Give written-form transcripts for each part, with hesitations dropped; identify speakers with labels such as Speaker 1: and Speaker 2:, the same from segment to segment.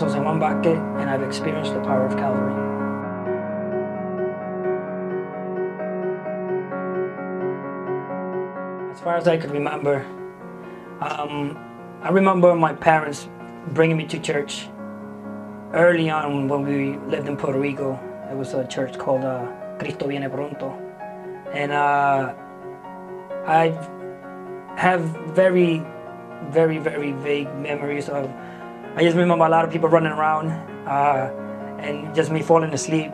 Speaker 1: is Juan Vazquez, and I've experienced the power of Calvary. As far as I could remember, I remember my parents bringing me to church early on when we lived in Puerto Rico. It was a church called Cristo Viene Pronto. And I have very vague memories of, I just remember a lot of people running around and just me falling asleep.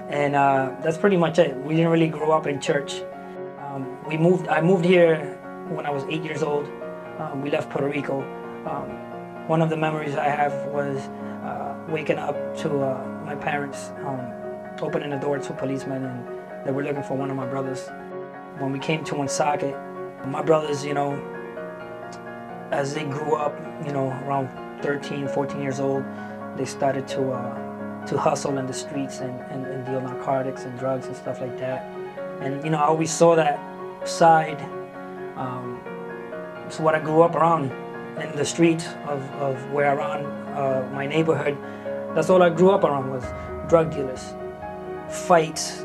Speaker 1: And that's pretty much it. We didn't really grow up in church. I moved here when I was 8 years old. We left Puerto Rico. One of the memories I have was waking up to my parents opening the door to policemen, and they were looking for one of my brothers. When we came to Woonsocket, my brothers, you know, as they grew up, you know, around 13, 14 years old, they started to hustle in the streets and deal narcotics and drugs and stuff like that. And, you know, I always saw that side. It's what I grew up around, in the streets of where around my neighborhood. That's all I grew up around, was drug dealers, fights,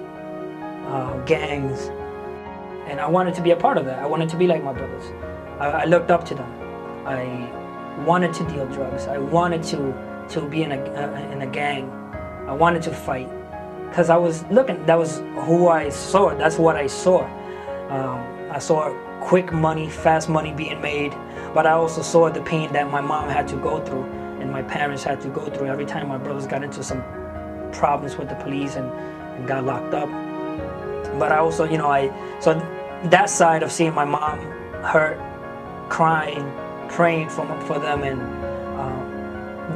Speaker 1: gangs. And I wanted to be a part of that. I wanted to be like my brothers. I looked up to them. I wanted to deal drugs. I wanted to be in a gang. I wanted to fight, because I was looking. That was who I saw. That's what I saw. I saw quick money, fast money being made, but I also saw the pain that my mom had to go through and my parents had to go through every time my brothers got into some problems with the police and got locked up. But I also, you know, so that side of seeing my mom hurt, crying, praying for them, and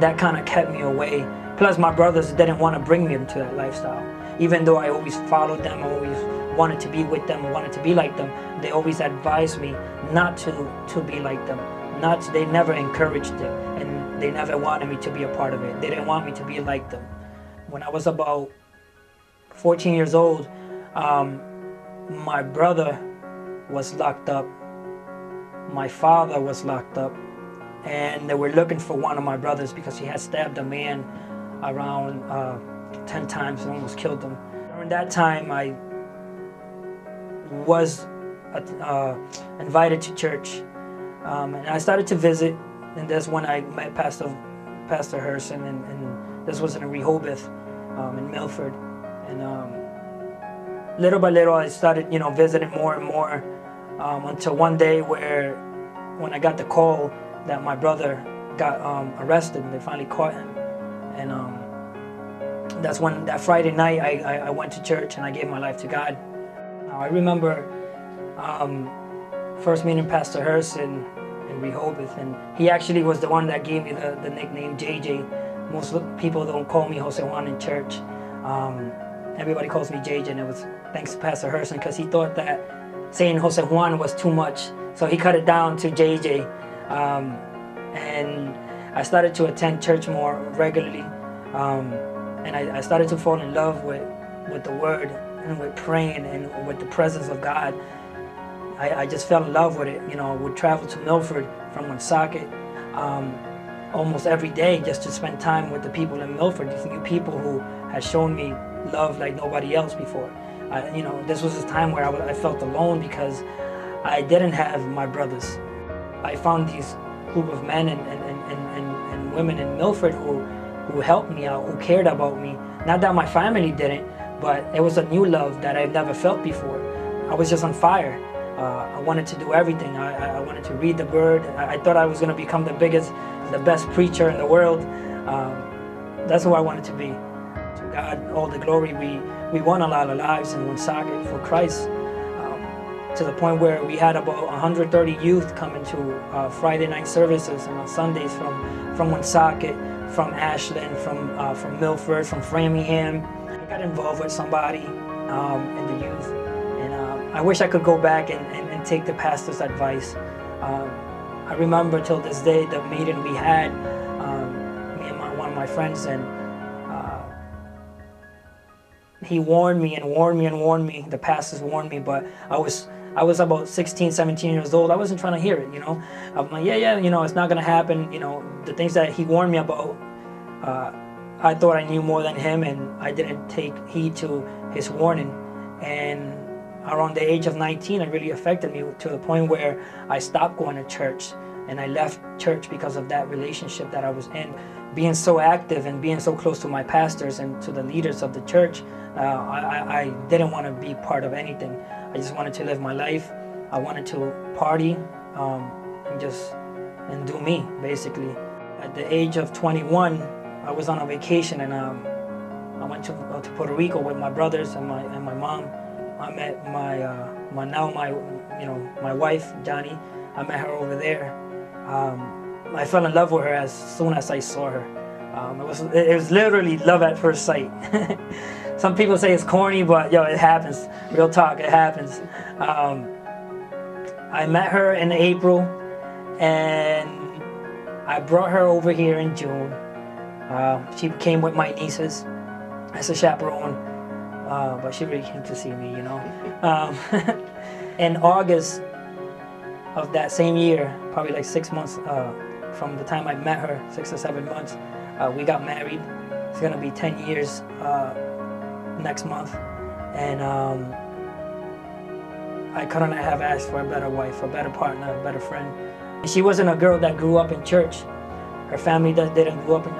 Speaker 1: that kind of kept me away. Plus, my brothers didn't want to bring me into that lifestyle. Even though I always followed them, I always wanted to be with them, wanted to be like them, they always advised me not to be like them. They never encouraged it, and they never wanted me to be a part of it. They didn't want me to be like them. When I was about 14 years old, my brother was locked up. My father was locked up, and they were looking for one of my brothers because he had stabbed a man around 10 times and almost killed him. During that time, I was invited to church, and I started to visit, and that's when I met Pastor Herson, and this was in Rehoboth, in Milford. And little by little, I started, you know, visiting more and more, until one day when I got the call that my brother got arrested, and they finally caught him. And that's when, that Friday night, I went to church and I gave my life to God. I remember first meeting Pastor Herson in Rehoboth, and he actually was the one that gave me the nickname JJ. Most people don't call me Jose Juan in church. Everybody calls me JJ, and it was thanks to Pastor Herson, because he thought that saying Jose Juan was too much, so he cut it down to JJ. And I started to attend church more regularly, and I started to fall in love with the Word and with praying and with the presence of God. I just fell in love with it. You know, I would travel to Milford from Woonsocket almost every day just to spend time with the people in Milford, these new people who had shown me love like nobody else before. You know, this was a time where I felt alone because I didn't have my brothers. I found these group of men and women in Milford who helped me out, who cared about me. Not that my family didn't, but it was a new love that I've never felt before. I was just on fire. I wanted to do everything. I wanted to read the Word. I thought I was going to become the best preacher in the world. That's who I wanted to be. To God, all the glory. We won a lot of lives in Woonsocket for Christ, to the point where we had about 130 youth coming to Friday night services, and on Sundays from Woonsocket, from Ashland, from Milford, from Framingham. I got involved with somebody in the youth, and I wish I could go back and take the pastor's advice. I remember till this day the meeting we had, me and one of my friends, and he warned me and warned me and warned me. The pastors warned me, but I was about 16, 17 years old. I wasn't trying to hear it, you know. I'm like, yeah, you know, it's not gonna happen. You know, the things that he warned me about, I thought I knew more than him, and I didn't take heed to his warning. And around the age of 19, it really affected me to the point where I stopped going to church, and I left church because of that relationship that I was in. Being so active and being so close to my pastors and to the leaders of the church, I didn't want to be part of anything. I just wanted to live my life. I wanted to party and do me, basically. At the age of 21, I was on a vacation, and I went to Puerto Rico with my brothers and my mom. I met my wife, Johnny. I met her over there. I fell in love with her as soon as I saw her. It was literally love at first sight. Some people say it's corny, but yo, it happens. Real talk, it happens. I met her in April, and I brought her over here in June. She came with my nieces as a chaperone, but she really came to see me, you know. In August of that same year, probably like 6 months from the time I met her, 6 or 7 months, we got married. It's gonna be 10 years next month, and I couldn't have asked for a better wife, a better partner, a better friend. She wasn't a girl that grew up in church. Her family didn't grow up in,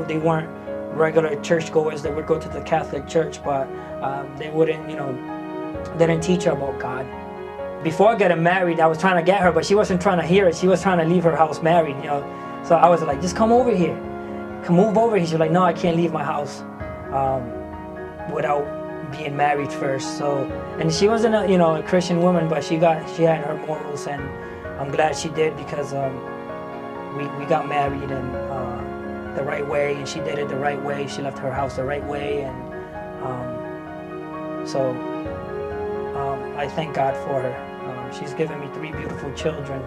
Speaker 1: they weren't regular churchgoers. They would go to the Catholic church, but they wouldn't, they didn't teach her about God. Before getting married, I was trying to get her, but she wasn't trying to hear it. She was trying to leave her house married, So I was like, just come over here. Come move over here. She was like, no, I can't leave my house without being married first. So, and she wasn't a Christian woman, but she had her morals, and I'm glad she did, because we got married and the right way, and she did it the right way. She left her house the right way, and so I thank God for her. She's given me 3 beautiful children.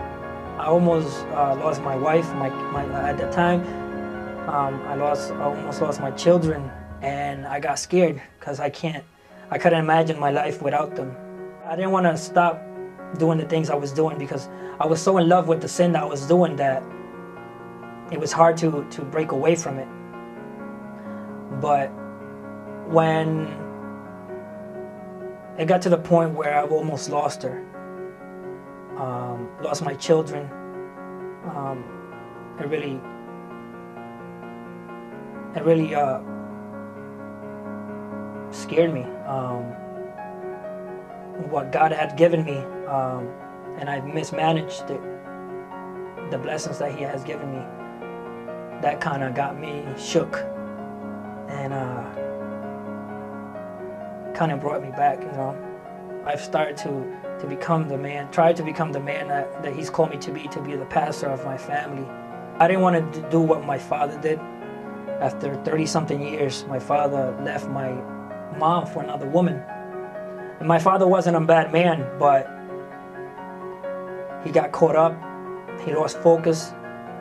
Speaker 1: I almost lost my wife. At the time, I almost lost my children, and I got scared because I couldn't imagine my life without them. I didn't want to stop doing the things I was doing because I was so in love with the sin that I was doing that it was hard to break away from it. But when it got to the point where I almost lost her, lost my children, it really scared me. What God had given me, and I mismanaged it. The blessings that He has given me, that kind of got me shook, and kind of brought me back. I've started to become the man, tried to become the man that He's called me to be the pastor of my family. I didn't want to do what my father did. After 30-something years, my father left my mom for another woman. And my father wasn't a bad man, but he got caught up, he lost focus,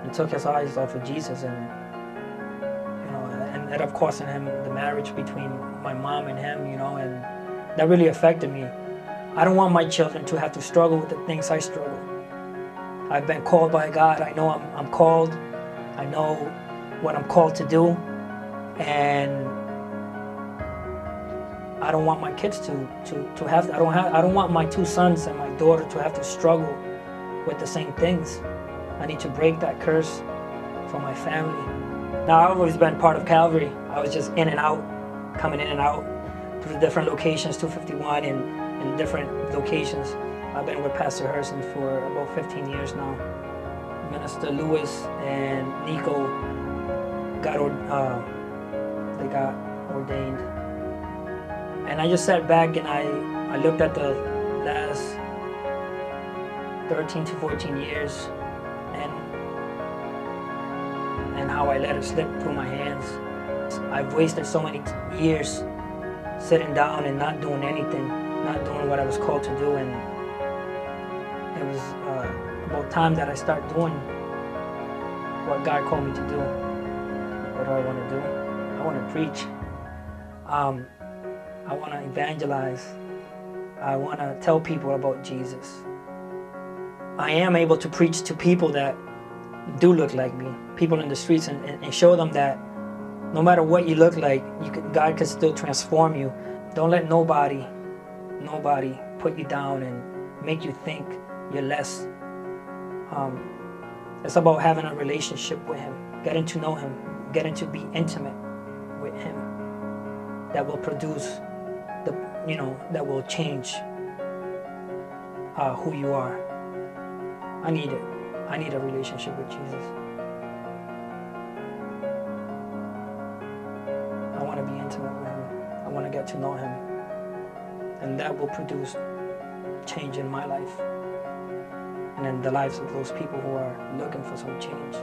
Speaker 1: and took his eyes off of Jesus, and ended up costing him the marriage between my mom and him, and that really affected me. I don't want my children to have to struggle with the things I struggle. I've been called by God. I know I'm called. I know what I'm called to do, and I don't want my kids to have. I don't want my 2 sons and my daughter to have to struggle with the same things. I need to break that curse for my family. Now, I've always been part of Calvary. I was just in and out, coming in and out through different locations, 251 and different locations. I've been with Pastor Herson for about 15 years now. Minister Lewis and Nico got ordained. And I just sat back and I looked at the last 13 to 14 years and how I let it slip through my hands. I've wasted so many years sitting down and not doing anything, not doing what I was called to do, and it was about time that I start doing what God called me to do. What do I want to do? I want to preach. I want to evangelize. I want to tell people about Jesus. I am able to preach to people that do look like me, people in the streets, and show them that no matter what you look like, God can still transform you. Don't let nobody put you down and make you think you're less. It's about having a relationship with Him, getting to know Him, getting to be intimate with Him. That will produce that will change who you are. I need it. I need a relationship with Jesus. I want to be intimate with Him. I want to get to know Him. And that will produce change in my life and in the lives of those people who are looking for some change.